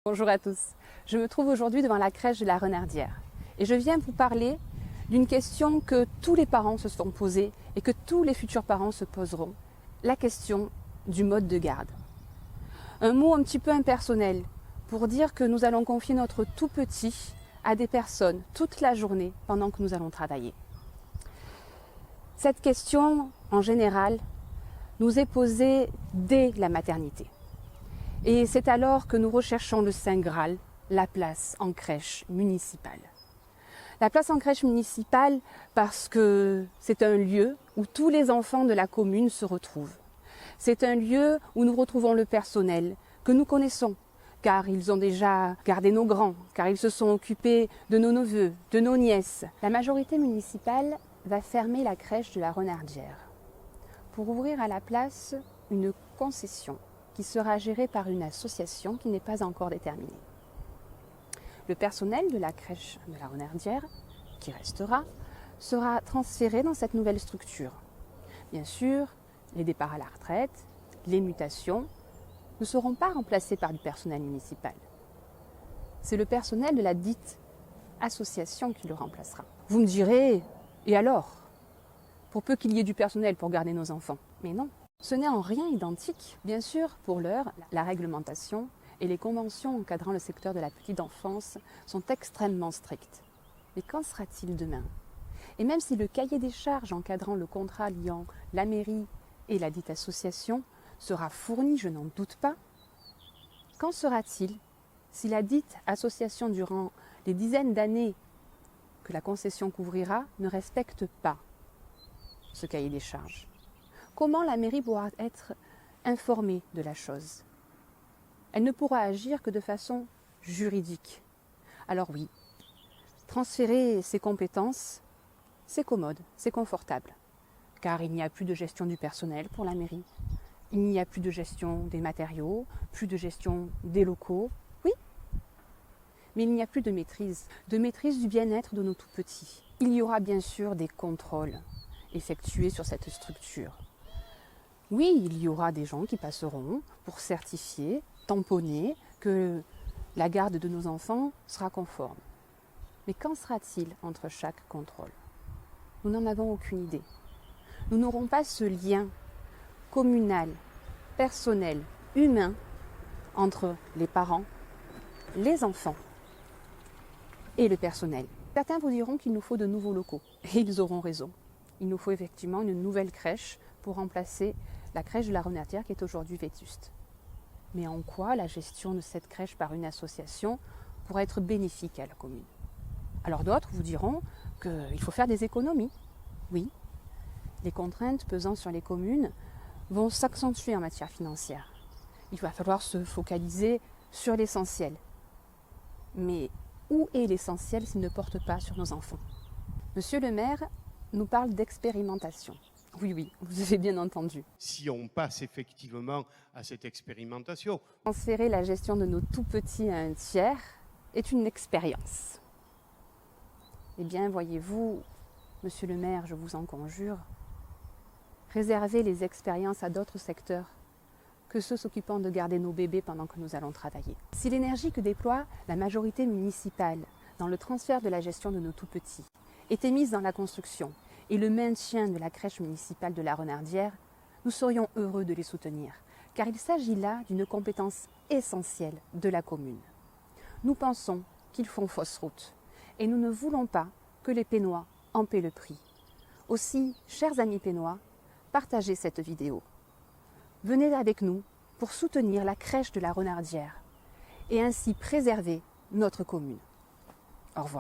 Bonjour à tous, je me trouve aujourd'hui devant la crèche de la Renardière et je viens vous parler d'une question que tous les parents se sont posés et que tous les futurs parents se poseront, la question du mode de garde. Un mot un petit peu impersonnel pour dire que nous allons confier notre tout petit à des personnes toute la journée pendant que nous allons travailler. Cette question, en général, nous est posée dès la maternité. Et c'est alors que nous recherchons le Saint Graal, la place en crèche municipale. La place en crèche municipale parce que c'est un lieu où tous les enfants de la commune se retrouvent. C'est un lieu où nous retrouvons le personnel que nous connaissons, car ils ont déjà gardé nos grands, car ils se sont occupés de nos neveux, de nos nièces. La majorité municipale va fermer la crèche de la Renardière pour ouvrir à la place une concession qui sera gérée par une association qui n'est pas encore déterminée. Le personnel de la crèche de la Renardière, qui restera, sera transféré dans cette nouvelle structure. Bien sûr, les départs à la retraite, les mutations ne seront pas remplacés par du personnel municipal. C'est le personnel de la dite association qui le remplacera. Vous me direz, et alors? Pour peu qu'il y ait du personnel pour garder nos enfants. Mais non. Ce n'est en rien identique. Bien sûr, pour l'heure, la réglementation et les conventions encadrant le secteur de la petite enfance sont extrêmement strictes. Mais qu'en sera-t-il demain? Et même si le cahier des charges encadrant le contrat liant la mairie et la dite association sera fourni, je n'en doute pas, qu'en sera-t-il si la dite association, durant les dizaines d'années que la concession couvrira, ne respecte pas ce cahier des charges? Comment la mairie pourra être informée de la chose? Elle ne pourra agir que de façon juridique. Alors oui, transférer ses compétences, c'est commode, c'est confortable, car il n'y a plus de gestion du personnel pour la mairie. Il n'y a plus de gestion des matériaux, plus de gestion des locaux, oui, mais il n'y a plus de maîtrise du bien-être de nos tout-petits. Il y aura bien sûr des contrôles effectués sur cette structure. Oui, il y aura des gens qui passeront pour certifier, tamponner que la garde de nos enfants sera conforme. Mais qu'en sera-t-il entre chaque contrôle? Nous n'en avons aucune idée. Nous n'aurons pas ce lien communal, personnel, humain entre les parents, les enfants et le personnel. Certains vous diront qu'il nous faut de nouveaux locaux, et ils auront raison. Il nous faut effectivement une nouvelle crèche pour remplacer la crèche de la Renardière qui est aujourd'hui vétuste. Mais en quoi la gestion de cette crèche par une association pourrait être bénéfique à la commune? Alors d'autres vous diront qu'il faut faire des économies. Oui, les contraintes pesant sur les communes vont s'accentuer en matière financière. Il va falloir se focaliser sur l'essentiel. Mais où est l'essentiel s'il ne porte pas sur nos enfants? Monsieur le maire nous parle d'expérimentation. Oui, vous avez bien entendu. Si on passe effectivement à cette expérimentation. Transférer la gestion de nos tout-petits à un tiers est une expérience. Eh bien, voyez-vous, monsieur le maire, je vous en conjure, réservez les expériences à d'autres secteurs que ceux s'occupant de garder nos bébés pendant que nous allons travailler. Si l'énergie que déploie la majorité municipale dans le transfert de la gestion de nos tout-petits était mise dans la construction et le maintien de la crèche municipale de la Renardière, nous serions heureux de les soutenir, car il s'agit là d'une compétence essentielle de la commune. Nous pensons qu'ils font fausse route, et nous ne voulons pas que les Pénois en paient le prix. Aussi, chers amis pénois, partagez cette vidéo. Venez avec nous pour soutenir la crèche de la Renardière et ainsi préserver notre commune. Au revoir.